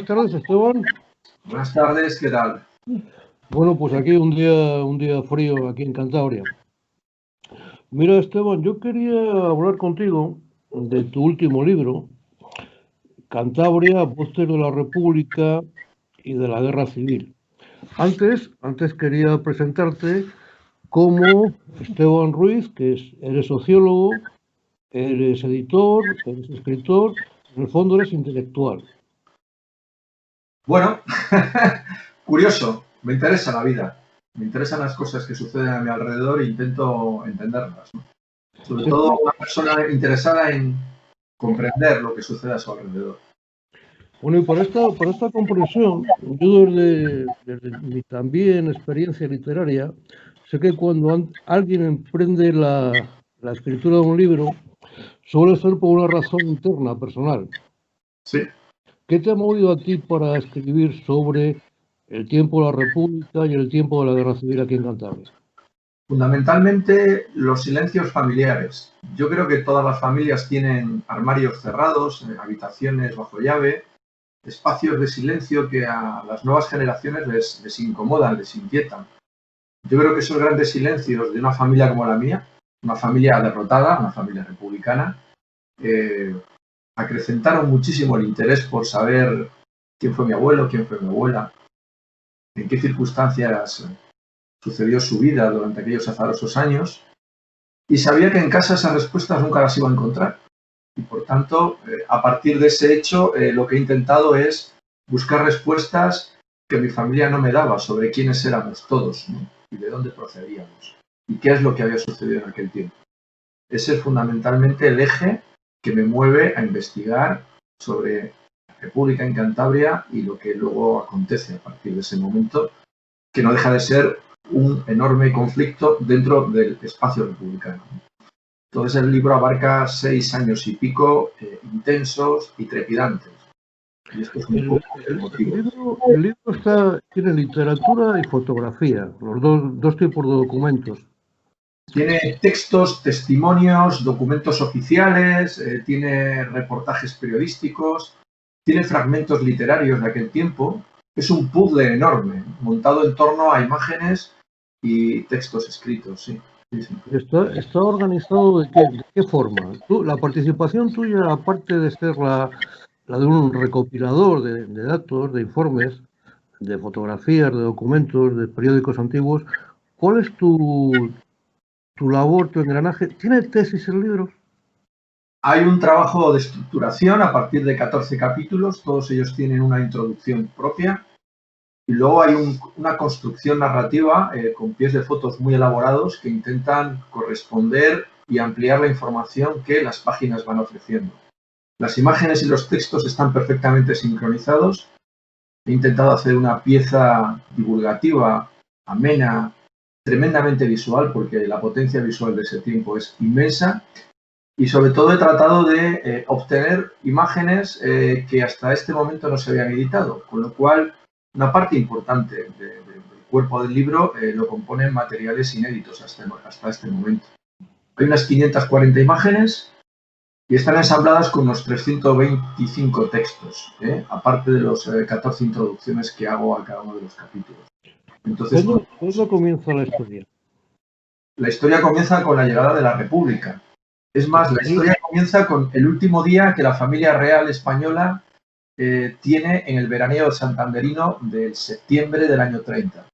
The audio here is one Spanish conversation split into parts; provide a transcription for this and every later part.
tardes, Esteban. Buenas tardes, ¿qué tal? Bueno, pues aquí un día frío aquí en Cantabria. Mira, Esteban, yo quería hablar contigo de tu último libro, Cantabria, Voces de la República y de la Guerra Civil. Antes quería presentarte como Esteban Ruiz, eres sociólogo, eres editor, eres escritor, en el fondo eres intelectual. Bueno, curioso, me interesa la vida, me interesan las cosas que suceden a mi alrededor e intento entenderlas, ¿no? Sobre todo una persona interesada en comprender lo que sucede a su alrededor. Bueno, y por esta comprensión, yo desde mi también experiencia literaria, sé que cuando alguien emprende la escritura de un libro, suele ser por una razón interna, personal. Sí, ¿Qué te ha movido a ti para escribir sobre el tiempo de la República y el tiempo de la Guerra Civil aquí en Cantabria? fundamentalmente los silencios familiares. Yo creo que todas las familias tienen armarios cerrados, habitaciones bajo llave, espacios de silencio que a las nuevas generaciones les incomodan, les inquietan. Yo creo que esos grandes silencios de una familia como la mía, una familia derrotada, una familia republicana, acrecentaron muchísimo el interés por saber quién fue mi abuelo, quién fue mi abuela, en qué circunstancias sucedió su vida durante aquellos azarosos años, y sabía que en casa esas respuestas nunca las iba a encontrar. Y por tanto, a partir de ese hecho, lo que he intentado es buscar respuestas que mi familia no me daba sobre quiénes éramos todos, ¿no? Y de dónde procedíamos y qué es lo que había sucedido en aquel tiempo. Ese es fundamentalmente el eje que me mueve a investigar sobre la República en Cantabria y lo que luego acontece a partir de ese momento, que no deja de ser un enorme conflicto dentro del espacio republicano. Entonces el libro abarca 6 años y pico intensos y trepidantes. Y esto es un poco el motivo. El libro tiene literatura y fotografía, los dos tipos de documentos. Tiene textos, testimonios, documentos oficiales, tiene reportajes periodísticos, tiene fragmentos literarios de aquel tiempo. Es un puzzle enorme, montado en torno a imágenes y textos escritos, sí. Sí, sí. ¿Está organizado de qué forma? La participación tuya, aparte de ser la de un recopilador de datos, de informes, de fotografías, de documentos, de periódicos antiguos, ¿cuál es tu labor, tu engranaje? ¿Tiene tesis el libro? Hay un trabajo de estructuración a partir de 14 capítulos, todos ellos tienen una introducción propia. Y luego hay una construcción narrativa con pies de fotos muy elaborados que intentan corresponder y ampliar la información que las páginas van ofreciendo. Las imágenes y los textos están perfectamente sincronizados. He intentado hacer una pieza divulgativa, amena, tremendamente visual, porque la potencia visual de ese tiempo es inmensa. Y sobre todo he tratado de obtener imágenes que hasta este momento no se habían editado, con lo cual una parte importante del cuerpo del libro lo componen materiales inéditos hasta este momento. Hay unas 540 imágenes y están ensambladas con unos 325 textos, aparte de los 14 introducciones que hago a cada uno de los capítulos. Entonces, ¿Cuándo comienza la historia? La historia comienza con la llegada de la República. Es más, la historia comienza con el último día que la familia real española tiene en el veraneo santanderino del septiembre del año 30.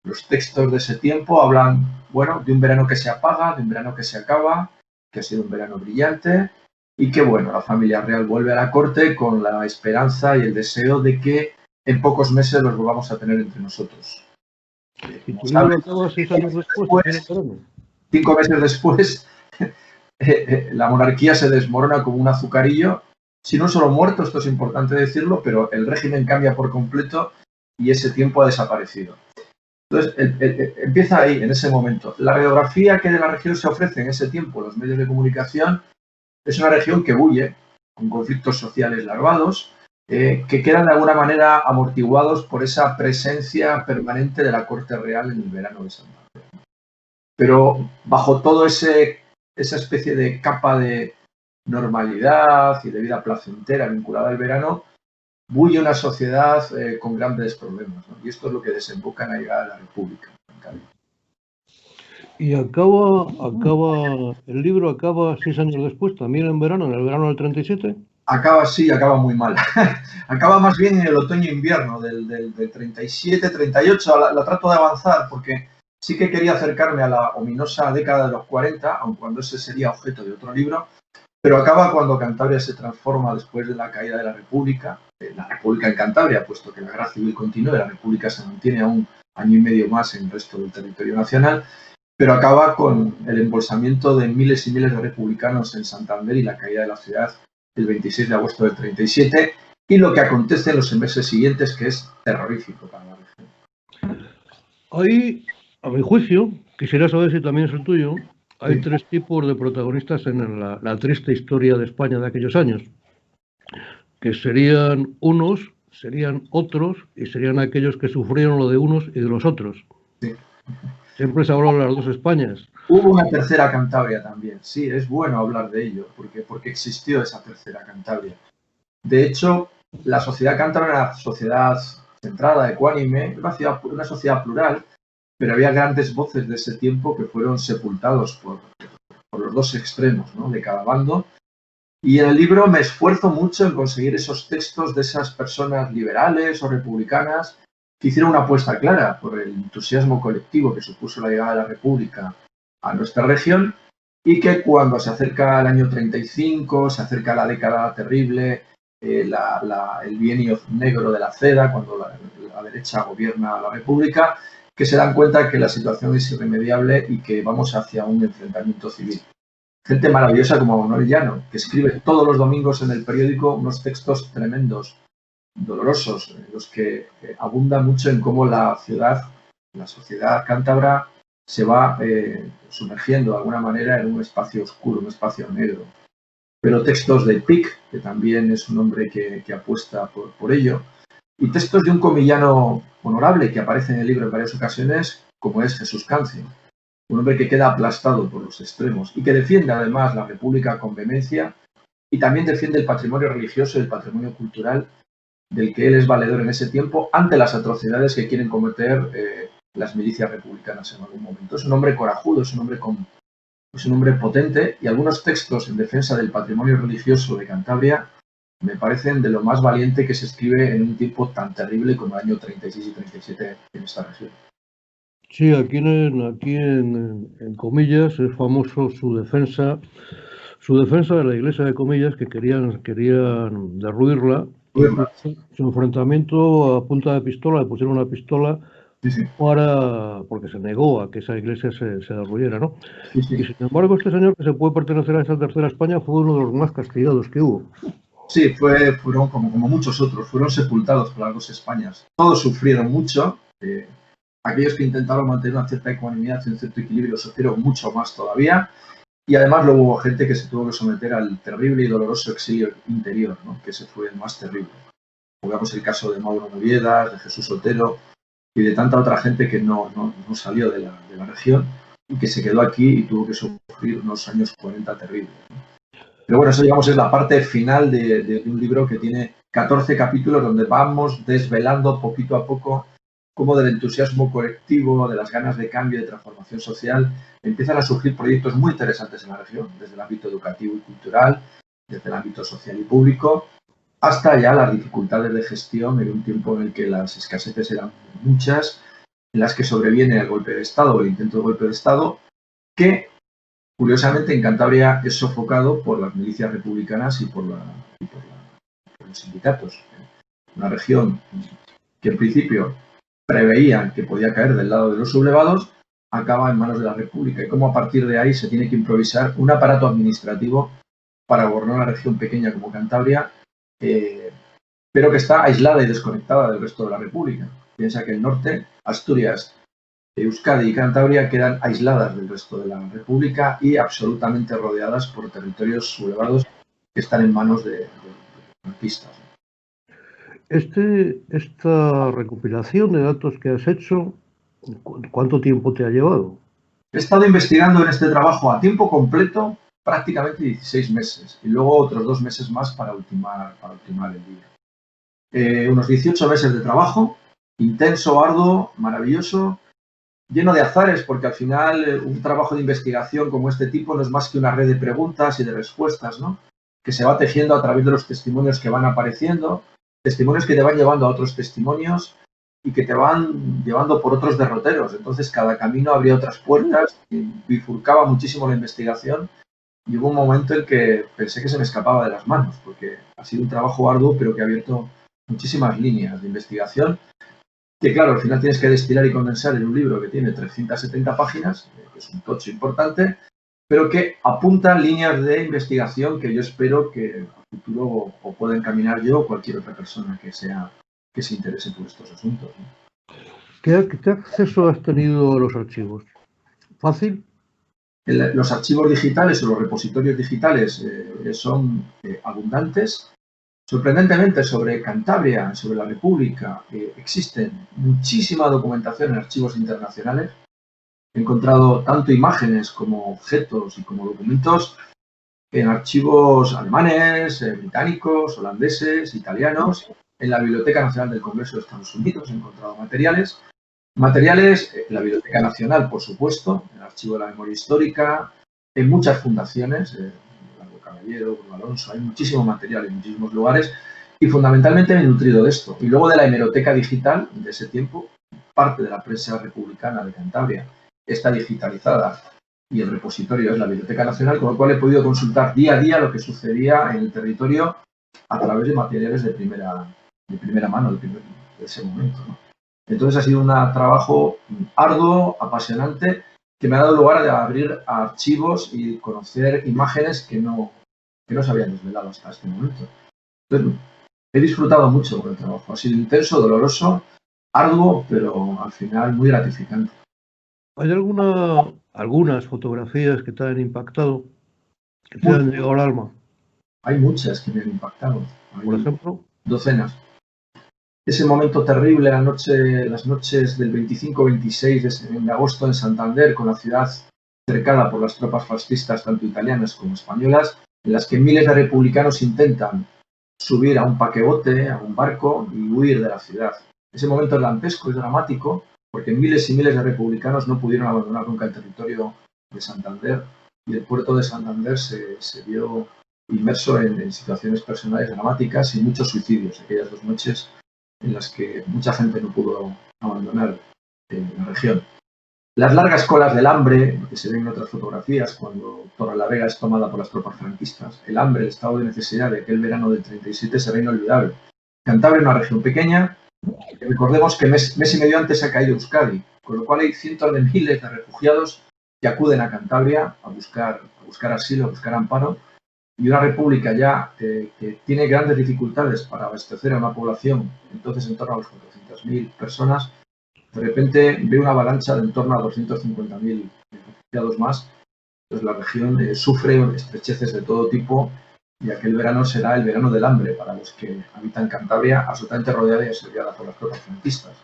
Los textos de ese tiempo hablan, bueno, de un verano que se apaga, de un verano que se acaba, que ha sido un verano brillante y que, bueno, la familia real vuelve a la corte con la esperanza y el deseo de que en pocos meses los volvamos a tener entre nosotros. Y Como tu libro sabes, acaba 6 años después. 5 meses después, la monarquía se desmorona como un azucarillo, si no solo muerto, esto es importante decirlo, pero el régimen cambia por completo y ese tiempo ha desaparecido. Entonces, empieza ahí, en ese momento. La radiografía que de la región se ofrece en ese tiempo, los medios de comunicación, es una región que bulle, con conflictos sociales larvados, que quedan de alguna manera amortiguados por esa presencia permanente de la corte real en el verano de San Martín. Pero bajo todo esa especie de capa de normalidad y de vida placentera vinculada al verano, bulle una sociedad con grandes problemas, ¿no? Y esto es lo que desemboca en la llegada de la República. Y el libro acaba 6 años después, también en el verano del 37. Acaba así, acaba muy mal. Acaba más bien en el otoño-invierno del 37, 38. La trato de avanzar porque sí que quería acercarme a la ominosa década de los 40, aun cuando ese sería objeto de otro libro, pero acaba cuando Cantabria se transforma después de la caída de la República en Cantabria, puesto que la guerra civil continúa y la República se mantiene aún año y medio más en el resto del territorio nacional, pero acaba con el embolsamiento de miles y miles de republicanos en Santander y la caída de la ciudad el 26 de agosto del 37, y lo que acontece en los meses siguientes, que es terrorífico para la región. Ahí, a mi juicio, quisiera saber si también es el tuyo, hay 3 tipos de protagonistas en la triste historia de España de aquellos años, que serían unos, serían otros y serían aquellos que sufrieron lo de unos y de los otros. Sí. Siempre se habló de las dos Españas. Hubo una tercera Cantabria también, sí, es bueno hablar de ello, porque existió esa tercera Cantabria. De hecho, la sociedad cántabra era una sociedad centrada, ecuánime, una sociedad plural, pero había grandes voces de ese tiempo que fueron sepultados por los dos extremos, ¿no?, de cada bando. Y en el libro me esfuerzo mucho en conseguir esos textos de esas personas liberales o republicanas que hicieron una apuesta clara por el entusiasmo colectivo que supuso la llegada de la República a nuestra región, y que cuando se acerca el año 35, se acerca la década terrible, el bienio negro de la CEDA, cuando la derecha gobierna la República, que se dan cuenta que la situación es irremediable y que vamos hacia un enfrentamiento civil. Gente maravillosa como Manuel Llano, que escribe todos los domingos en el periódico unos textos tremendos, dolorosos, en los que abunda mucho en cómo la sociedad cántabra se va sumergiendo de alguna manera en un espacio oscuro, un espacio negro. Pero textos de Pic, que también es un hombre que apuesta por ello, y textos de un comillano honorable que aparece en el libro en varias ocasiones, como es Jesús Cancio, un hombre que queda aplastado por los extremos y que defiende además la República con vehemencia y también defiende el patrimonio religioso y el patrimonio cultural del que él es valedor en ese tiempo ante las atrocidades que quieren cometer las milicias republicanas en algún momento. Es un hombre corajudo, es un hombre potente, y algunos textos en defensa del patrimonio religioso de Cantabria me parecen de lo más valiente que se escribe en un tiempo tan terrible como el año 36 y 37 en esta región. Sí, aquí en Comillas es famoso su defensa de la iglesia de Comillas, que querían derruirla. Su enfrentamiento a punta de pistola, le pusieron una pistola porque se negó a que esa iglesia se derruyera, ¿no? Sí, sí. Y sin embargo, este señor, que se puede pertenecer a esa tercera España, fue uno de los más castigados que hubo. Sí, fueron como muchos otros, fueron sepultados por las dos Españas. Todos sufrieron mucho. Aquellos que intentaron mantener una cierta ecuanimidad y un cierto equilibrio sufrieron mucho más todavía. Y además luego hubo gente que se tuvo que someter al terrible y doloroso exilio interior, ¿no?, que ese fue el más terrible. Pongamos el caso de Mauro Noviedas, de Jesús Otero y de tanta otra gente que no salió de la región y que se quedó aquí y tuvo que sufrir unos años 40 terribles, ¿no? Pero bueno, eso, digamos, es la parte final de un libro que tiene 14 capítulos donde vamos desvelando poquito a poco cómo del entusiasmo colectivo, de las ganas de cambio y de transformación social, empiezan a surgir proyectos muy interesantes en la región, desde el ámbito educativo y cultural, desde el ámbito social y público, hasta ya las dificultades de gestión en un tiempo en el que las escaseces eran muchas, en las que sobreviene el golpe de Estado o el intento de golpe de Estado, que curiosamente en Cantabria es sofocado por las milicias republicanas y por los sindicatos. Una región que en principio preveían que podía caer del lado de los sublevados, acaba en manos de la República, y cómo a partir de ahí se tiene que improvisar un aparato administrativo para gobernar una región pequeña como Cantabria, pero que está aislada y desconectada del resto de la República. Piensa que el norte, Asturias, Euskadi y Cantabria quedan aisladas del resto de la República y absolutamente rodeadas por territorios sublevados que están en manos de conquistas. Esta recopilación de datos que has hecho, ¿cuánto tiempo te ha llevado? He estado investigando en este trabajo a tiempo completo prácticamente 16 meses y luego otros 2 meses más para ultimar el libro. Unos 18 meses de trabajo, intenso, arduo, maravilloso, lleno de azares, porque al final un trabajo de investigación como este tipo no es más que una red de preguntas y de respuestas, ¿no? Que se va tejiendo a través de los testimonios que van apareciendo, testimonios que te van llevando a otros testimonios y que te van llevando por otros derroteros. Entonces, cada camino abría otras puertas y bifurcaba muchísimo la investigación. Y hubo un momento en que pensé que se me escapaba de las manos, porque ha sido un trabajo arduo, pero que ha abierto muchísimas líneas de investigación, que claro, al final tienes que destilar y condensar en un libro que tiene 370 páginas, que es un tocho importante, pero que apunta líneas de investigación que yo espero que a futuro o pueda encaminar yo o cualquier otra persona que se interese por estos asuntos, ¿no? ¿Qué acceso has tenido a los archivos? ¿Fácil? Los archivos digitales o los repositorios digitales son abundantes. Sorprendentemente, sobre Cantabria, sobre la República, existen muchísima documentación en archivos internacionales. He encontrado tanto imágenes como objetos y como documentos en archivos alemanes, británicos, holandeses, italianos. En la Biblioteca Nacional del Congreso de Estados Unidos he encontrado materiales. Materiales en la Biblioteca Nacional, por supuesto, en el Archivo de la Memoria Histórica, en muchas fundaciones, Largo Caballero, Bruno Alonso, hay muchísimo material en muchísimos lugares y fundamentalmente me he nutrido de esto. Y luego de la hemeroteca digital de ese tiempo, parte de la prensa republicana de Cantabria está digitalizada y el repositorio es la Biblioteca Nacional, con lo cual he podido consultar día a día lo que sucedía en el territorio a través de materiales de primera mano de ese momento, ¿no? Entonces ha sido un trabajo arduo, apasionante, que me ha dado lugar a abrir archivos y conocer imágenes que no se habían desvelado hasta este momento. Entonces, he disfrutado mucho con el trabajo. Ha sido intenso, doloroso, arduo, pero al final muy gratificante. ¿Hay algunas fotografías que te han impactado, que te han llegado al alma? Hay muchas que me han impactado. Por ejemplo, docenas. Ese momento terrible, las noches del 25-26 de agosto en Santander, con la ciudad cercada por las tropas fascistas, tanto italianas como españolas, en las que miles de republicanos intentan subir a un paquebote, a un barco y huir de la ciudad. Ese momento es dantesco, es dramático, porque miles y miles de republicanos no pudieron abandonar nunca el territorio de Santander y el puerto de Santander se vio inmerso en situaciones personales dramáticas y muchos suicidios aquellas 2 noches en las que mucha gente no pudo abandonar la región. Las largas colas del hambre, que se ven en otras fotografías, cuando Torrelavega es tomada por las tropas franquistas, el hambre, el estado de necesidad de aquel verano del 37 será inolvidable. Cantabria es una región pequeña, recordemos que mes y medio antes ha caído Euskadi, con lo cual hay cientos de miles de refugiados que acuden a Cantabria a buscar asilo, a buscar amparo, y una república ya que tiene grandes dificultades para abastecer a una población, entonces en torno a los 400.000 personas, de repente ve una avalancha de en torno a 250.000 refugiados más. Entonces la región sufre estrecheces de todo tipo y aquel verano será el verano del hambre para los que habitan Cantabria, absolutamente rodeada y asediada por las tropas franquistas.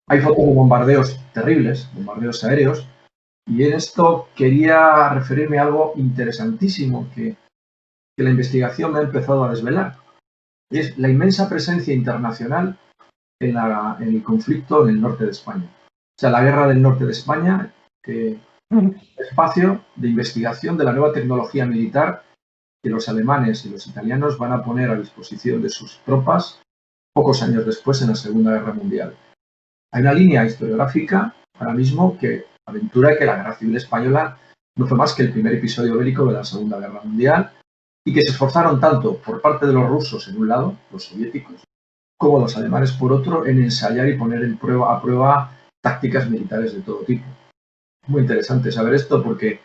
Hay fotos de bombardeos terribles, bombardeos aéreos, y en esto quería referirme a algo interesantísimo que la investigación me ha empezado a desvelar. Es la inmensa presencia internacional en el conflicto en el norte de España. O sea, la guerra del norte de España, espacio de investigación de la nueva tecnología militar que los alemanes y los italianos van a poner a disposición de sus tropas pocos años después en la Segunda Guerra Mundial. Hay una línea historiográfica ahora mismo que aventura que la Guerra Civil Española no fue más que el primer episodio bélico de la Segunda Guerra Mundial y que se esforzaron tanto por parte de los rusos en un lado, los soviéticos, como los alemanes por otro, en ensayar y poner a prueba tácticas militares de todo tipo. Muy interesante saber esto porque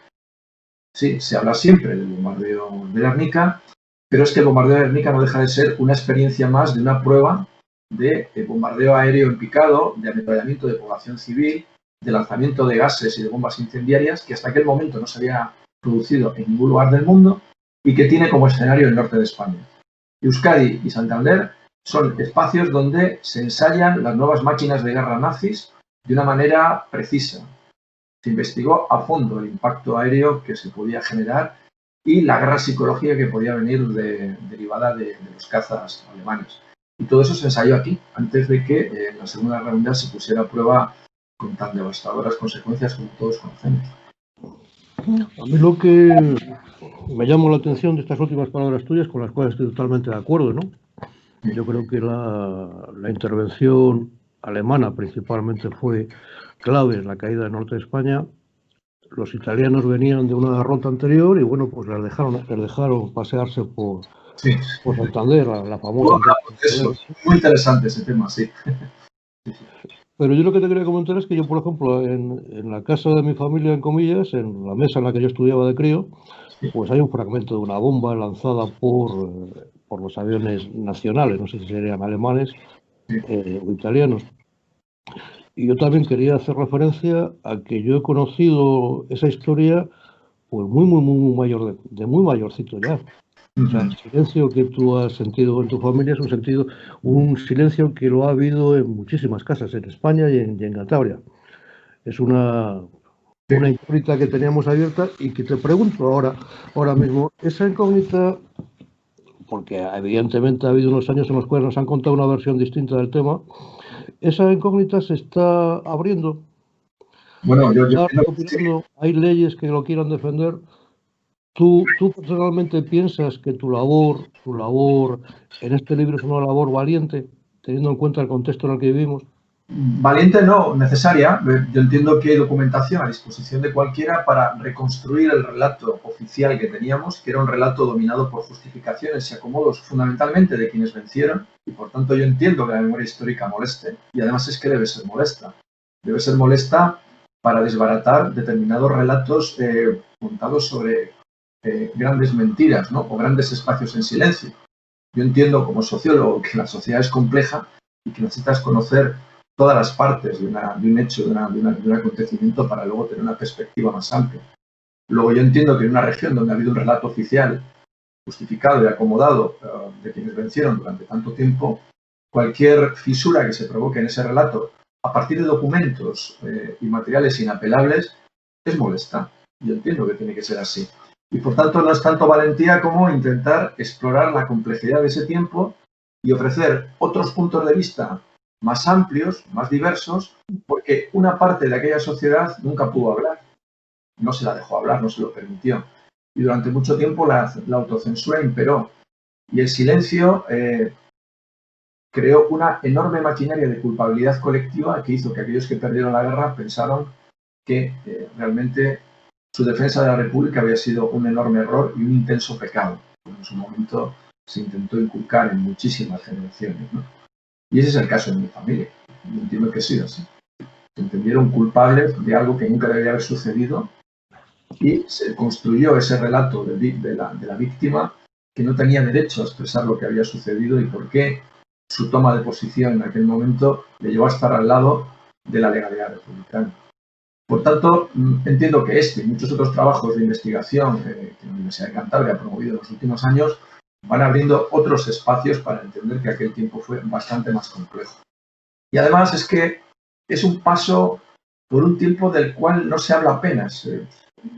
sí, se habla siempre del bombardeo de Guernica, pero es que el bombardeo de Guernica no deja de ser una experiencia más de una prueba de bombardeo aéreo en picado, de ametrallamiento de población civil, de lanzamiento de gases y de bombas incendiarias que hasta aquel momento no se había producido en ningún lugar del mundo y que tiene como escenario el norte de España. Euskadi y Santander son espacios donde se ensayan las nuevas máquinas de guerra nazis de una manera precisa. Se investigó a fondo el impacto aéreo que se podía generar y la guerra psicológica que podía venir derivada de los cazas alemanes. Y todo eso se ensayó aquí, antes de que en la Segunda Guerra Mundial se pusiera a prueba con tan devastadoras consecuencias como todos conocemos. A mí lo que me llamó la atención de estas últimas palabras tuyas, con las cuales estoy totalmente de acuerdo, ¿no? Yo creo que la intervención alemana principalmente fue clave en la caída del norte de España. Los italianos venían de una derrota anterior y bueno, pues les dejaron pasearse por Santander, la famosa. Eso, muy interesante ese tema, sí. Pero yo lo que te quería comentar es que yo, por ejemplo, en la casa de mi familia, en comillas, en la mesa en la que yo estudiaba de crío, pues hay un fragmento de una bomba lanzada por los aviones nacionales, no sé si serían alemanes o italianos. Y yo también quería hacer referencia a que yo he conocido esa historia pues muy mayor, de muy mayorcito ya. O sea, el silencio que tú has sentido en tu familia es un silencio que lo ha habido en muchísimas casas, en España y en Cantabria. Es una incógnita que teníamos abierta y que te pregunto ahora mismo, esa incógnita, porque evidentemente ha habido unos años en los cuales nos han contado una versión distinta del tema, esa incógnita se está abriendo. Bueno, Hay leyes que lo quieran defender. ¿Tú personalmente piensas que tu labor en este libro es una labor valiente, teniendo en cuenta el contexto en el que vivimos? Valiente no, necesaria. Yo entiendo que hay documentación a disposición de cualquiera para reconstruir el relato oficial que teníamos, que era un relato dominado por justificaciones y acomodos fundamentalmente de quienes vencieron, y por tanto yo entiendo que la memoria histórica moleste, y además es que debe ser molesta. Debe ser molesta para desbaratar determinados relatos montados sobre grandes mentiras, ¿no? O grandes espacios en silencio. Yo entiendo como sociólogo que la sociedad es compleja y que necesitas conocer todas las partes de un hecho, de un acontecimiento para luego tener una perspectiva más amplia. Luego yo entiendo que en una región donde ha habido un relato oficial justificado y acomodado de quienes vencieron durante tanto tiempo, cualquier fisura que se provoque en ese relato a partir de documentos y materiales inapelables es molesta. Yo entiendo que tiene que ser así. Y por tanto no es tanto valentía como intentar explorar la complejidad de ese tiempo y ofrecer otros puntos de vista más amplios, más diversos, porque una parte de aquella sociedad nunca pudo hablar. No se la dejó hablar, no se lo permitió. Y durante mucho tiempo la autocensura imperó. Y el silencio creó una enorme maquinaria de culpabilidad colectiva que hizo que aquellos que perdieron la guerra pensaron que realmente su defensa de la República había sido un enorme error y un intenso pecado, como en su momento se intentó inculcar en muchísimas generaciones, ¿no? Y ese es el caso de mi familia. Yo entiendo que ha sido así. Se entendieron culpables de algo que nunca debería haber sucedido y se construyó ese relato de la víctima que no tenía derecho a expresar lo que había sucedido y por qué su toma de posición en aquel momento le llevó a estar al lado de la legalidad republicana. Por tanto, entiendo que este y muchos otros trabajos de investigación que la Universidad de Cantabria ha promovido en los últimos años van abriendo otros espacios para entender que aquel tiempo fue bastante más complejo. Y además es que es un paso por un tiempo del cual no se habla apenas.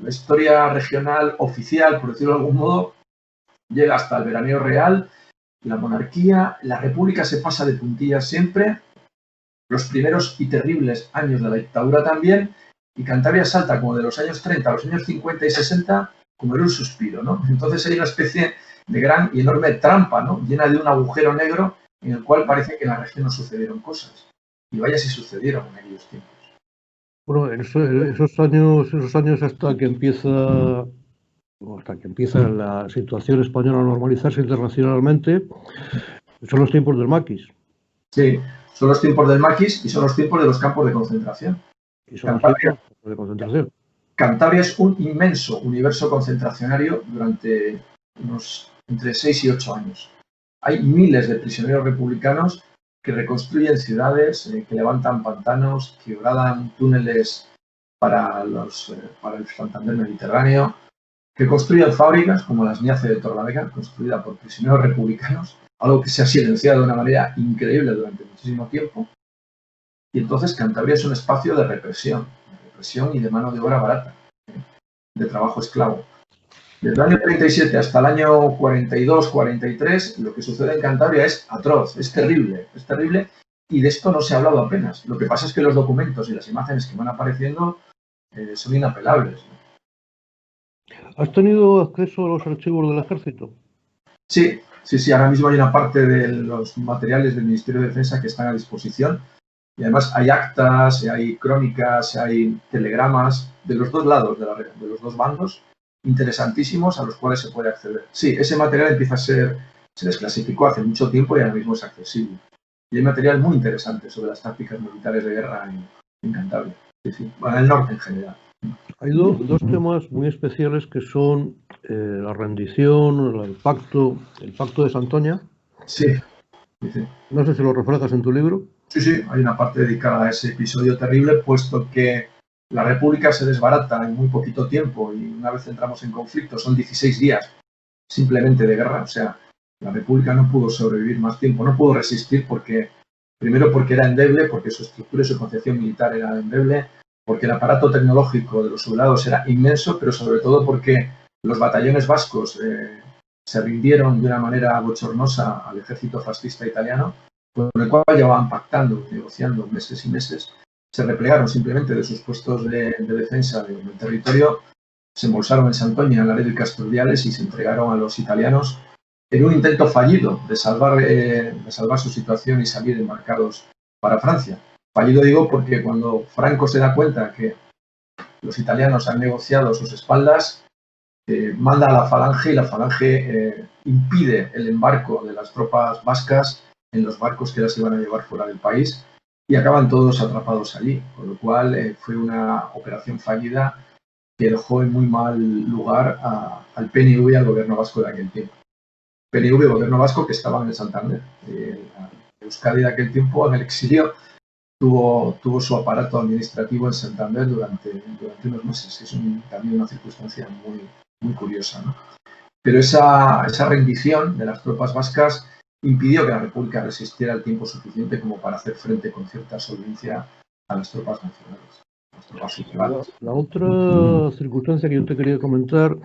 La historia regional oficial, por decirlo de algún modo, llega hasta el veraneo real, la monarquía, la república se pasa de puntillas siempre, los primeros y terribles años de la dictadura también, y Cantabria salta como de los años 30 a los años 50 y 60 como en un suspiro, ¿no? Entonces hay una especie de gran y enorme trampa, ¿no? Llena de un agujero negro en el cual parece que en la región no sucedieron cosas. Y vaya si sucedieron en aquellos tiempos. Bueno, en esos años hasta que empieza la situación española a normalizarse internacionalmente, son los tiempos del maquis. Sí, son los tiempos del maquis y son los tiempos de los campos de concentración. Y son los tiempos de concentración. Cantabria es un inmenso universo concentracionario durante entre 6 y 8 años. Hay miles de prisioneros republicanos que reconstruyen ciudades, que levantan pantanos, que horadan túneles para el Santander Mediterráneo, que construyen fábricas como las NIACE de Torlavega, construida por prisioneros republicanos, algo que se ha silenciado de una manera increíble durante muchísimo tiempo. Y entonces Cantabria es un espacio de represión y de mano de obra barata, de trabajo esclavo. Desde el año 37 hasta el año 42, 43, lo que sucede en Cantabria es atroz, es terrible, y de esto no se ha hablado apenas. Lo que pasa es que los documentos y las imágenes que van apareciendo son inapelables. ¿Has tenido acceso a los archivos del ejército? Sí, ahora mismo hay una parte de los materiales del Ministerio de Defensa que están a disposición y además hay actas, hay crónicas, hay telegramas de los dos lados, de los dos bandos, interesantísimos a los cuales se puede acceder. Sí, ese material se desclasificó hace mucho tiempo y ahora mismo es accesible. Y hay material muy interesante sobre las tácticas militares de guerra en Cantabria, en el norte en general. Hay dos temas muy especiales que son la rendición, el pacto de Santoña. Sí. No sé si lo reflejas en tu libro. Sí, hay una parte dedicada a ese episodio terrible, puesto que la República se desbarata en muy poquito tiempo y una vez entramos en conflicto son 16 días simplemente de guerra. O sea, la República no pudo sobrevivir más tiempo, no pudo resistir primero porque era endeble, porque su estructura y su concepción militar era endeble, porque el aparato tecnológico de los soldados era inmenso, pero sobre todo porque los batallones vascos se rindieron de una manera bochornosa al ejército fascista italiano, con el cual llevaban pactando, negociando meses y meses. Se replegaron simplemente de sus puestos de defensa del territorio, se embolsaron en Santoña, en Laredo y Casturdiales y se entregaron a los italianos en un intento fallido de salvar su situación y salir embarcados para Francia. Fallido digo porque cuando Franco se da cuenta que los italianos han negociado a sus espaldas, manda a la falange y la falange impide el embarco de las tropas vascas en los barcos que las iban a llevar fuera del país y acaban todos atrapados allí, con lo cual fue una operación fallida que dejó en muy mal lugar al PNV y al gobierno vasco de aquel tiempo. PNV y gobierno vasco que estaban en Santander. Euskadi de aquel tiempo, en el exilio, tuvo su aparato administrativo en Santander durante unos meses. Es también una circunstancia muy curiosa, ¿no? Pero esa rendición de las tropas vascas impidió que la República resistiera el tiempo suficiente como para hacer frente con cierta solvencia a las tropas nacionales. La otra circunstancia que yo te quería comentar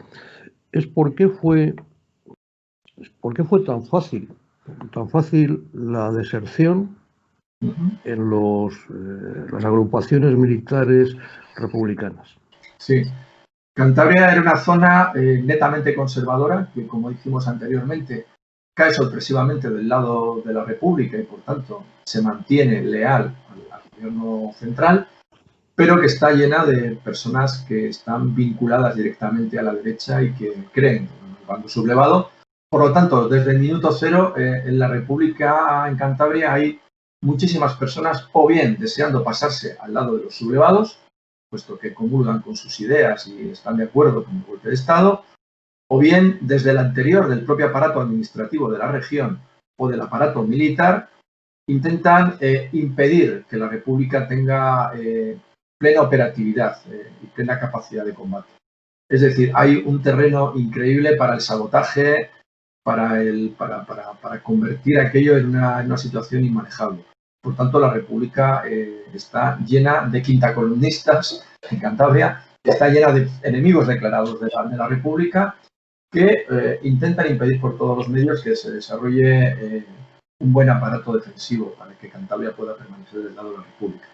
es por qué fue tan fácil la deserción en las agrupaciones militares republicanas. Sí. Cantabria era una zona netamente conservadora que, como dijimos anteriormente, cae sorpresivamente del lado de la República y, por tanto, se mantiene leal al gobierno central, pero que está llena de personas que están vinculadas directamente a la derecha y que creen en el bando sublevado. Por lo tanto, desde el minuto cero, en la República, en Cantabria, hay muchísimas personas o bien deseando pasarse al lado de los sublevados, puesto que comulgan con sus ideas y están de acuerdo con el golpe de Estado, o bien desde el anterior del propio aparato administrativo de la región o del aparato militar, intentan impedir que la República tenga plena operatividad y plena capacidad de combate. Es decir, hay un terreno increíble para el sabotaje, para convertir aquello en una situación inmanejable. Por tanto, la República está llena de quintacolumnistas en Cantabria, está llena de enemigos declarados de la República que intentan impedir por todos los medios que se desarrolle un buen aparato defensivo para que Cantabria pueda permanecer del lado de la República.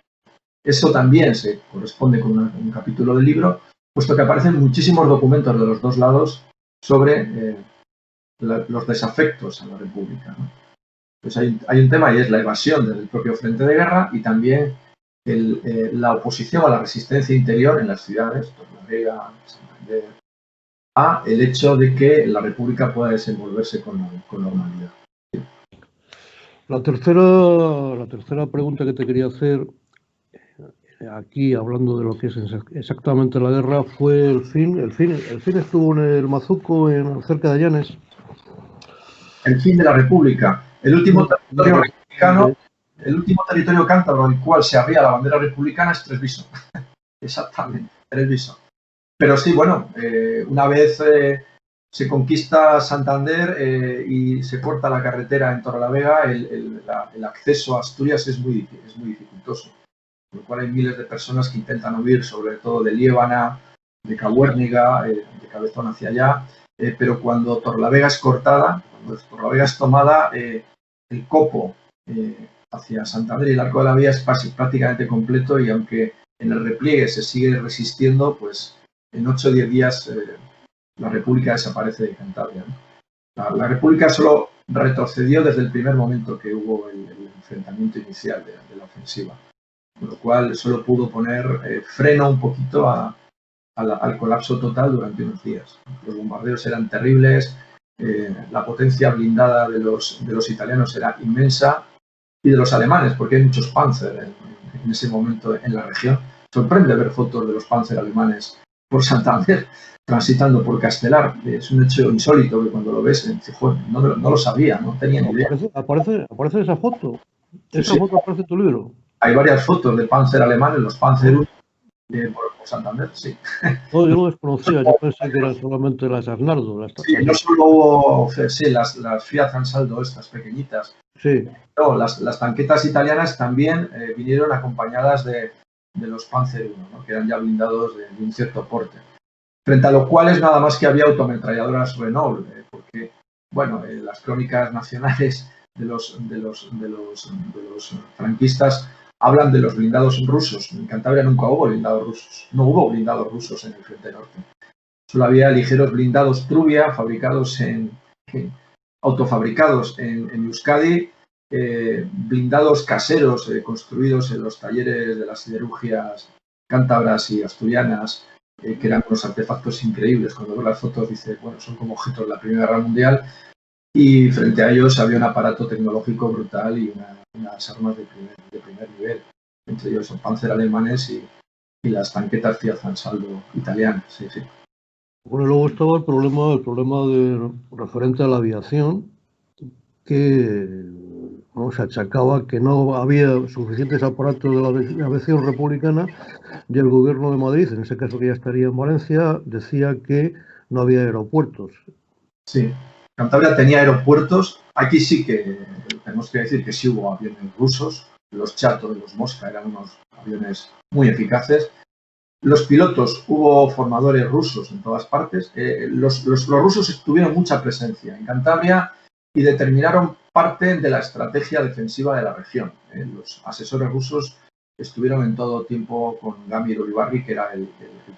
Eso también se corresponde con un capítulo del libro, puesto que aparecen muchísimos documentos de los dos lados sobre los desafectos a la República, ¿no? Pues hay un tema y es la evasión del propio frente de guerra y también la oposición a la resistencia interior en las ciudades, Torlavega, Santander, a el hecho de que la República pueda desenvolverse con normalidad. La tercera pregunta que te quería hacer aquí, hablando de lo que es exactamente la guerra, fue el fin. El fin estuvo en el Mazuco, cerca de Llanes. El fin de la República. El último territorio republicano, el último territorio cántabro en el cual se arría la bandera republicana es Tresviso. Exactamente, Tresviso. Pero sí, bueno, una vez se conquista Santander y se corta la carretera en Torrelavega, el acceso a Asturias es muy dificultoso. Con lo cual hay miles de personas que intentan huir, sobre todo de Liébana, de Cabuérniga, de cabezón hacia allá, pero cuando Torlavega es cortada, cuando Torlavega es tomada, el copo hacia Santander y el Arco de la Vía es prácticamente completo, y aunque en el repliegue se sigue resistiendo, pues en 8 o 10 días la República desaparece de Cantabria, ¿no? La República solo retrocedió desde el primer momento que hubo el enfrentamiento inicial de la ofensiva, con lo cual solo pudo poner freno un poquito al colapso total durante unos días. Los bombardeos eran terribles, la potencia blindada de los italianos era inmensa, y de los alemanes, porque hay muchos Panzer en ese momento en la región. Sorprende ver fotos de los Panzer alemanes por Santander, transitando por Castelar. Es un hecho insólito que cuando lo ves, no lo sabía, no tenía ni idea. Aparece esa foto. Esa Sí. foto aparece en tu libro. Hay varias fotos de Panzer alemanes, los Panzer por Santander, sí. No, yo lo desconocía, yo pensé que eran solamente las Arnaldo. Sí, no solo hubo las Fiat Ansaldo, estas pequeñitas. Sí. No, las tanquetas italianas también vinieron acompañadas de los Panzer I, ¿no? Que eran ya blindados de un cierto porte. Frente a los cuales nada más que había autometralladoras Renault, porque, bueno, las crónicas nacionales de los franquistas hablan de los blindados rusos. En Cantabria nunca hubo blindados rusos, no hubo blindados rusos en el Frente Norte. Solo había ligeros blindados Trubia, fabricados autofabricados en Euskadi, blindados caseros construidos en los talleres de las siderurgias cántabras y asturianas, que eran unos artefactos increíbles. Cuando ves las fotos dices, bueno, son como objetos de la Primera Guerra Mundial, y frente a ellos había un aparato tecnológico brutal y unas armas de primer nivel. Entre ellos son Panzer alemanes y las tanquetas Fiat Ansaldo italianas. Sí, sí. Bueno, luego estaba el problema referente a la aviación, que ¿no? Se achacaba que no había suficientes aparatos de la aviación republicana, y el gobierno de Madrid, en ese caso que ya estaría en Valencia, decía que no había aeropuertos. Sí, Cantabria tenía aeropuertos. Aquí sí que tenemos que decir que sí hubo aviones rusos. Los Chato y los Mosca eran unos aviones muy eficaces. Los pilotos, hubo formadores rusos en todas partes. Los rusos tuvieron mucha presencia en Cantabria y determinaron parte de la estrategia defensiva de la región. Los asesores rusos estuvieron en todo tiempo con Gamir Olivarri, que era el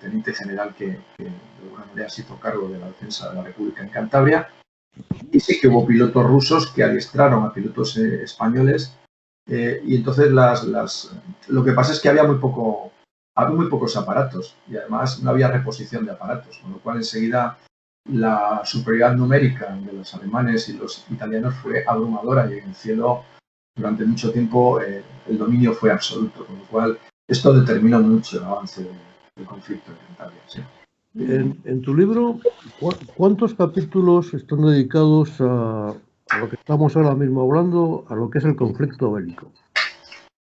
teniente general que de alguna manera se hizo cargo de la defensa de la República en Cantabria. Y sí que hubo pilotos rusos que adiestraron a pilotos españoles, y entonces lo que pasa es que había muy pocos aparatos, y además no había reposición de aparatos, con lo cual enseguida la superioridad numérica de los alemanes y los italianos fue abrumadora, y en el cielo durante mucho tiempo el dominio fue absoluto, con lo cual esto determinó mucho el avance del conflicto en Cantabria. Sí. En tu libro, ¿cuántos capítulos están dedicados a lo que estamos ahora mismo hablando, a lo que es el conflicto bélico?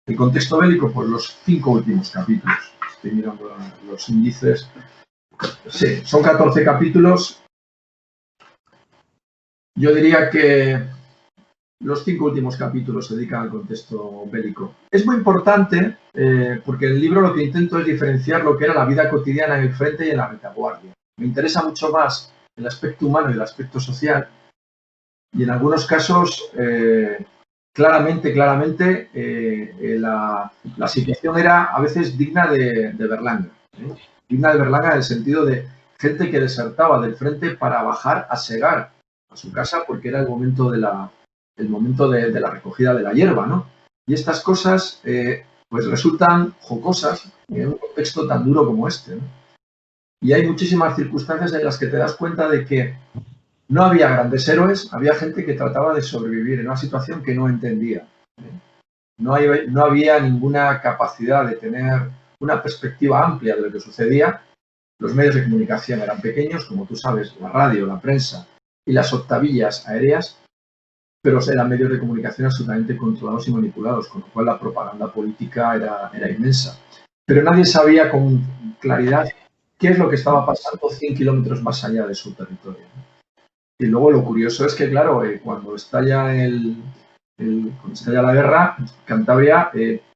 El contexto bélico, pues los 5 últimos capítulos. Estoy mirando los índices. Sí, son 14 capítulos. Yo diría que los 5 últimos capítulos se dedican al contexto bélico. Es muy importante porque en el libro lo que intento es diferenciar lo que era la vida cotidiana en el frente y en la retaguardia. Me interesa mucho más el aspecto humano y el aspecto social, y en algunos casos claramente la situación era a veces digna de Berlanga. Digna de Berlanga en el sentido de gente que desertaba del frente para bajar a segar a su casa porque era el momento de la recogida de la hierba, ¿no? Y estas cosas pues resultan jocosas en un contexto tan duro como este, ¿no? Y hay muchísimas circunstancias en las que te das cuenta de que no había grandes héroes, había gente que trataba de sobrevivir en una situación que no entendía. No había ninguna capacidad de tener una perspectiva amplia de lo que sucedía. Los medios de comunicación eran pequeños, como tú sabes, la radio, la prensa y las octavillas aéreas, pero eran medios de comunicación absolutamente controlados y manipulados, con lo cual la propaganda política era inmensa. Pero nadie sabía con claridad qué es lo que estaba pasando 100 kilómetros más allá de su territorio. Y luego lo curioso es que, claro, cuando estalla la guerra, Cantabria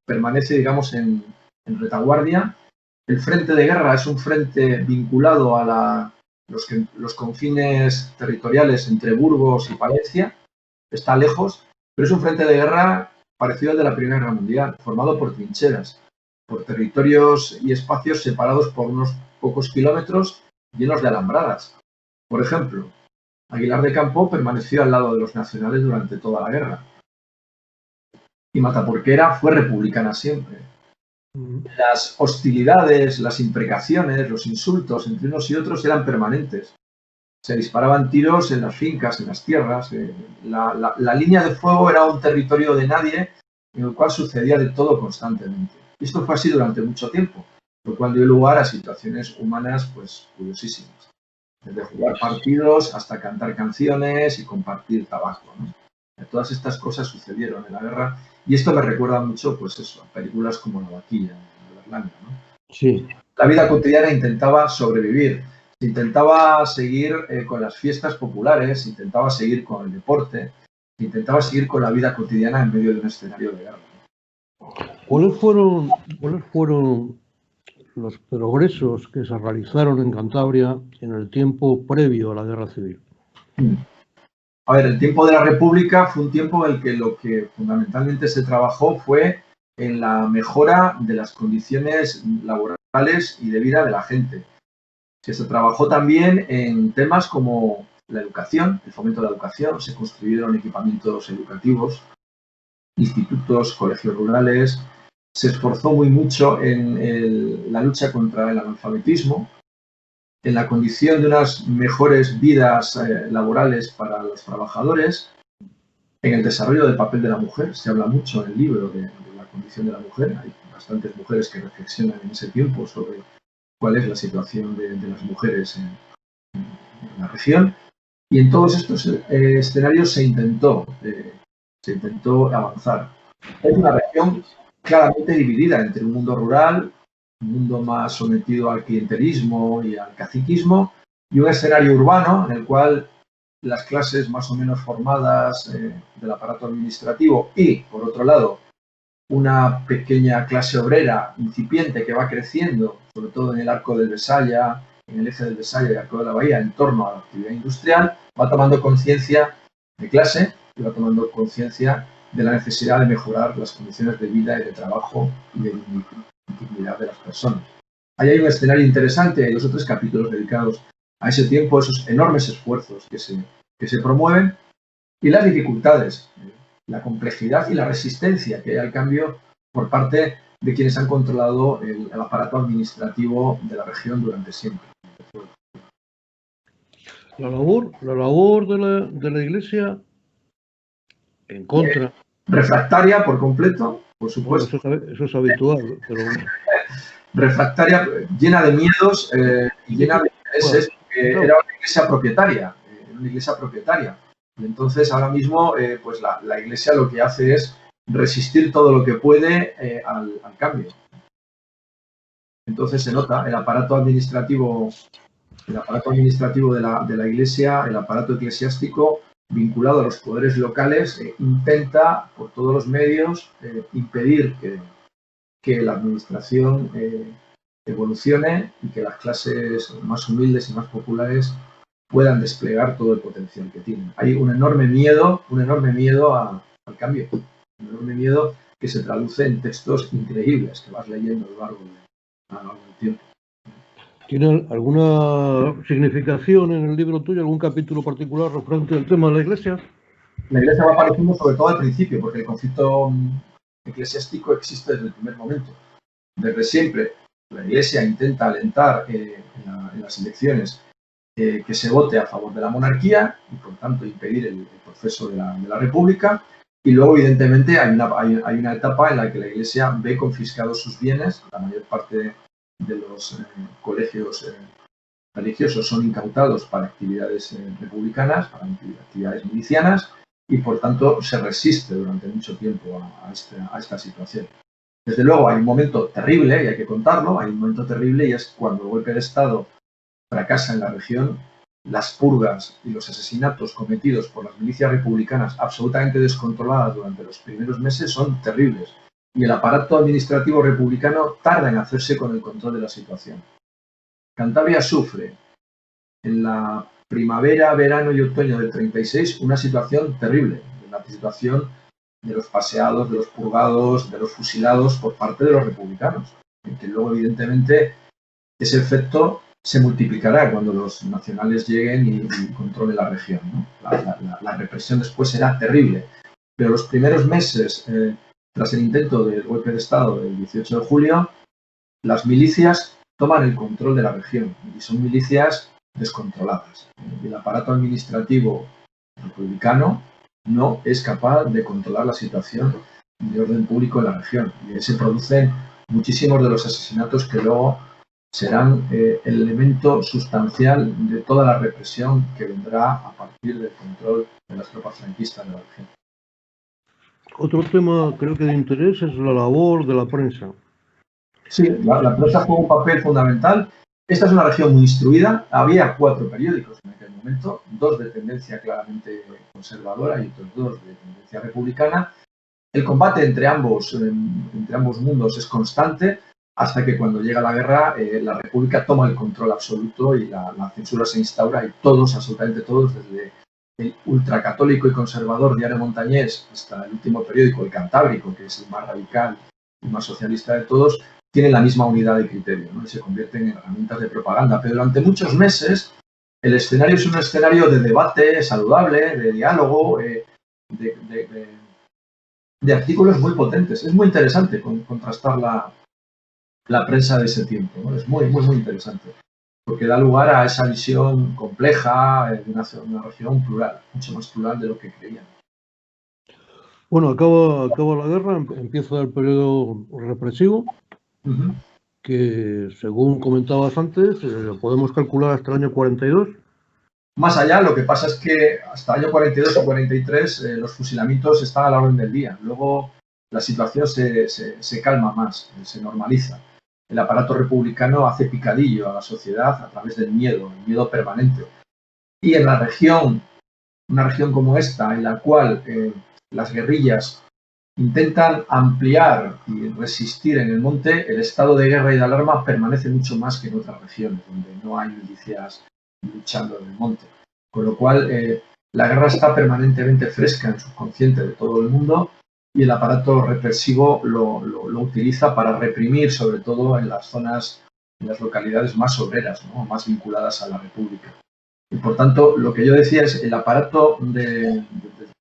permanece, digamos, en retaguardia. El frente de guerra es un frente vinculado a los confines territoriales entre Burgos y Palencia, está lejos, pero es un frente de guerra parecido al de la Primera Guerra Mundial, formado por trincheras, por territorios y espacios separados por unos pocos kilómetros llenos de alambradas. Por ejemplo, Aguilar de Campo permaneció al lado de los nacionales durante toda la guerra. Y Mataporquera fue republicana siempre. Las hostilidades, las imprecaciones, los insultos entre unos y otros eran permanentes. Se disparaban tiros en las fincas, en las tierras. La línea de fuego era un territorio de nadie en el cual sucedía de todo constantemente. Esto fue así durante mucho tiempo, lo cual dio lugar a situaciones humanas pues curiosísimas. Desde jugar partidos hasta cantar canciones y compartir tabaco, ¿no? Todas estas cosas sucedieron en la guerra y esto me recuerda mucho, pues eso, a películas como La Vaquilla, de Berlanga, ¿no? Sí. La vida cotidiana intentaba sobrevivir, se intentaba seguir con las fiestas populares, se intentaba seguir con el deporte, se intentaba seguir con la vida cotidiana en medio de un escenario de guerra. ¿Cuáles fueron los progresos que se realizaron en Cantabria en el tiempo previo a la Guerra Civil? A ver, el tiempo de la República fue un tiempo en el que lo que fundamentalmente se trabajó fue en la mejora de las condiciones laborales y de vida de la gente. Se trabajó también en temas como la educación, el fomento de la educación, se construyeron equipamientos educativos, institutos, colegios rurales, se esforzó muy mucho en la lucha contra el analfabetismo, en la condición de unas mejores vidas laborales para los trabajadores, en el desarrollo del papel de la mujer. Se habla mucho en el libro de la condición de la mujer. Hay bastantes mujeres que reflexionan en ese tiempo sobre cuál es la situación de las mujeres en la región. Y en todos estos escenarios se intentó avanzar. Es una región claramente dividida entre un mundo rural, un mundo más sometido al clientelismo y al caciquismo, y un escenario urbano en el cual las clases más o menos formadas del aparato administrativo y, por otro lado, una pequeña clase obrera incipiente que va creciendo, sobre todo en el arco del Besaya, en el eje del Besaya y el arco de la Bahía, en torno a la actividad industrial, va tomando conciencia de clase y va tomando conciencia de la necesidad de mejorar las condiciones de vida y de trabajo y de dignidad de las personas. Ahí hay un escenario interesante, hay 2 o 3 capítulos dedicados a ese tiempo, esos enormes esfuerzos que se promueven y las dificultades, la complejidad y la resistencia que hay al cambio por parte de quienes han controlado el aparato administrativo de la región durante siempre. La labor de la Iglesia en contra. Refractaria por completo, por supuesto. Bueno, eso es habitual, pero... Refractaria, llena de miedos y llena de intereses, porque era una iglesia propietaria. Y entonces ahora mismo pues la iglesia lo que hace es resistir todo lo que puede al cambio. Entonces se nota el aparato administrativo de la iglesia, el aparato eclesiástico vinculado a los poderes locales, intenta por todos los medios impedir que la administración evolucione y que las clases más humildes y más populares puedan desplegar todo el potencial que tienen. Hay un enorme miedo al cambio, un enorme miedo que se traduce en textos increíbles que vas leyendo a lo largo del tiempo. ¿Tiene alguna significación en el libro tuyo, algún capítulo particular referente al tema de la Iglesia? La Iglesia va apareciendo sobre todo al principio, porque el conflicto eclesiástico existe desde el primer momento. Desde siempre, la Iglesia intenta alentar en las elecciones que se vote a favor de la monarquía y, por tanto, impedir el proceso de la República. Y luego, evidentemente, hay una etapa en la que la Iglesia ve confiscados sus bienes. La mayor parte de los colegios religiosos son incautados para actividades republicanas, para actividades milicianas, y, por tanto, se resiste durante mucho tiempo a esta situación. Desde luego, hay un momento terrible, y hay que contarlo, hay un momento terrible, y es cuando el golpe de Estado fracasa en la región. Las purgas y los asesinatos cometidos por las milicias republicanas absolutamente descontroladas durante los primeros meses son terribles. Y el aparato administrativo republicano tarda en hacerse con el control de la situación. Cantabria sufre en la primavera, verano y otoño del 36 una situación terrible, la situación de los paseados, de los purgados, de los fusilados por parte de los republicanos, que luego evidentemente ese efecto se multiplicará cuando los nacionales lleguen y controlen la región, ¿no? La represión después será terrible, pero los primeros meses, tras el intento del golpe de Estado del 18 de julio, las milicias toman el control de la región y son milicias descontroladas. El aparato administrativo republicano no es capaz de controlar la situación de orden público en la región y se producen muchísimos de los asesinatos que luego serán el elemento sustancial de toda la represión que vendrá a partir del control de las tropas franquistas de la región. Otro tema creo que de interés es la labor de la prensa. Sí, la prensa juega un papel fundamental. Esta es una región muy instruida. Había 4 periódicos en aquel momento, 2 de tendencia claramente conservadora y otros 2 de tendencia republicana. El combate entre ambos mundos es constante hasta que cuando llega la guerra la República toma el control absoluto y la censura se instaura y todos, absolutamente todos, desde el ultracatólico y conservador Diario Montañés hasta el último periódico, El Cantábrico, que es el más radical y más socialista de todos, tienen la misma unidad de criterio, ¿no? Y se convierten en herramientas de propaganda. Pero durante muchos meses el escenario es un escenario de debate saludable, de diálogo, de artículos muy potentes. Es muy interesante contrastar la prensa de ese tiempo, ¿no? Es muy, muy, muy interesante, porque da lugar a esa visión compleja de una región plural, mucho más plural de lo que creían. Bueno, acaba la guerra, empieza el periodo represivo, que según comentabas antes, podemos calcular hasta el año 42. Más allá, lo que pasa es que hasta el año 42 o 43 los fusilamientos están a la orden del día. Luego la situación se calma más, se normaliza. El aparato republicano hace picadillo a la sociedad a través del miedo, el miedo permanente. Y en la región, una región como esta, en la cual las guerrillas intentan ampliar y resistir en el monte, el estado de guerra y de alarma permanece mucho más que en otras regiones, donde no hay milicias luchando en el monte. Con lo cual, la guerra está permanentemente fresca en el subconsciente de todo el mundo y el aparato represivo lo utiliza para reprimir, sobre todo en las zonas, en las localidades más obreras, ¿no? Más vinculadas a la República. Y por tanto, lo que yo decía es el aparato de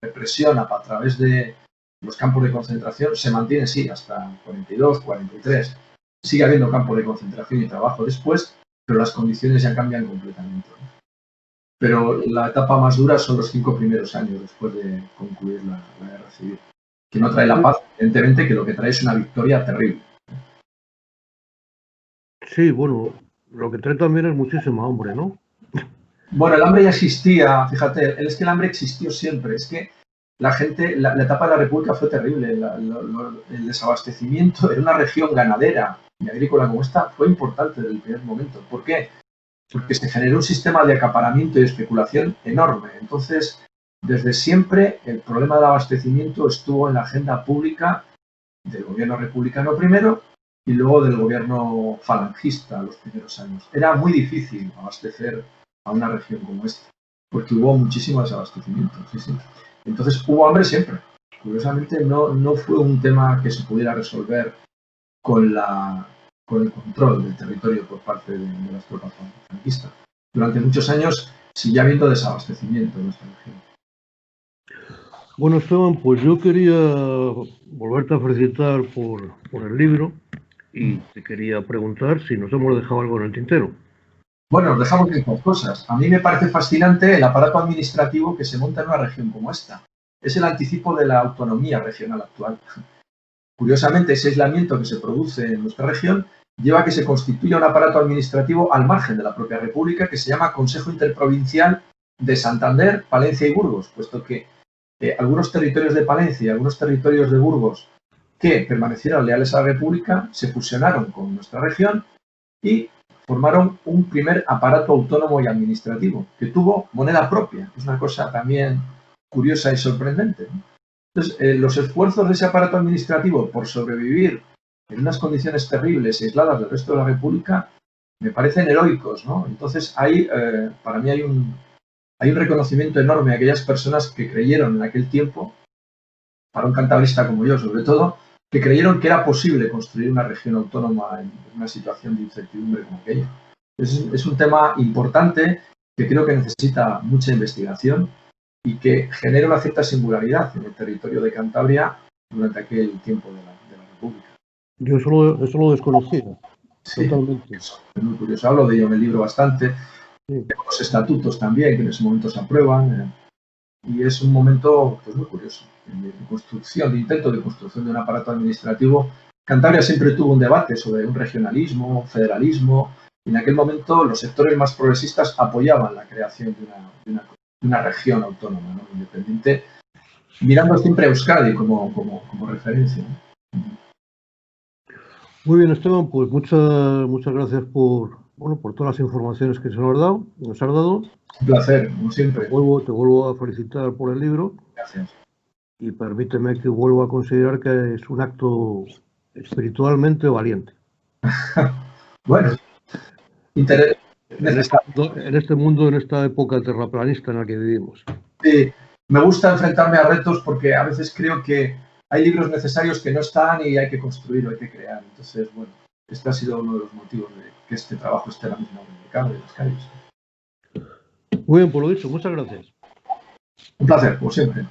represión a través de los campos de concentración se mantiene, sí, hasta 42, 43. Sigue habiendo campos de concentración y trabajo después, pero las condiciones ya cambian completamente. Pero la etapa más dura son los 5 primeros años después de concluir la guerra civil, que no trae la paz, evidentemente, que lo que trae es una victoria terrible. Sí, bueno, lo que trae también es muchísimo hambre, ¿no? Bueno, el hambre ya existía, fíjate, es que el hambre existió siempre, es que la gente, la etapa de la República fue terrible, el desabastecimiento en una región ganadera y agrícola como esta fue importante desde el primer momento. ¿Por qué? Porque se generó un sistema de acaparamiento y especulación enorme. Entonces, desde siempre, el problema del abastecimiento estuvo en la agenda pública del gobierno republicano primero y luego del gobierno falangista los primeros años. Era muy difícil abastecer a una región como esta, porque hubo muchísimo desabastecimiento. Sí. Entonces, hubo hambre siempre. Curiosamente, no fue un tema que se pudiera resolver con el control del territorio por parte de las tropas franquistas. Durante muchos años sigue habiendo desabastecimiento en nuestra región. Bueno, Esteban, pues yo quería volverte a felicitar por el libro y te quería preguntar si nos hemos dejado algo en el tintero. Bueno, nos dejamos estas cosas. A mí me parece fascinante el aparato administrativo que se monta en una región como esta. Es el anticipo de la autonomía regional actual. Curiosamente, ese aislamiento que se produce en nuestra región lleva a que se constituya un aparato administrativo al margen de la propia República que se llama Consejo Interprovincial de Santander, Palencia y Burgos, puesto que algunos territorios de Palencia y algunos territorios de Burgos que permanecieron leales a la República se fusionaron con nuestra región y formaron un primer aparato autónomo y administrativo que tuvo moneda propia. Es una cosa también curiosa y sorprendente, ¿no? Entonces, los esfuerzos de ese aparato administrativo por sobrevivir en unas condiciones terribles y aisladas del resto de la República me parecen heroicos, ¿no? Entonces, para mí hay un reconocimiento enorme a aquellas personas que creyeron en aquel tiempo, para un cantabrista como yo, sobre todo, que creyeron que era posible construir una región autónoma en una situación de incertidumbre como aquella. Es un tema importante que creo que necesita mucha investigación y que genera una cierta singularidad en el territorio de Cantabria durante aquel tiempo de la República. Yo eso lo desconocía, sí, totalmente. Es muy curioso, hablo de ello en el libro bastante. Sí. Los estatutos también, que en ese momento se aprueban, y es un momento pues, muy curioso de construcción, de intento de construcción de un aparato administrativo. Cantabria siempre tuvo un debate sobre un regionalismo, un federalismo, y en aquel momento los sectores más progresistas apoyaban la creación de una región autónoma, ¿no? Independiente, mirando siempre a Euskadi como referencia, ¿no? Muy bien, Esteban, pues muchas gracias por todas las informaciones que nos has dado. Un placer, como siempre. Te vuelvo a felicitar por el libro. Gracias. Y permíteme que vuelva a considerar que es un acto espiritualmente valiente. Bueno, en este mundo, en esta época terraplanista en la que vivimos. Sí, me gusta enfrentarme a retos porque a veces creo que hay libros necesarios que no están y hay que construir o hay que crear. Entonces, bueno, este ha sido uno de los motivos de que este trabajo esté ahora mismo en el mercado de las calles. Muy bien, por lo dicho, muchas gracias. Un placer, como siempre.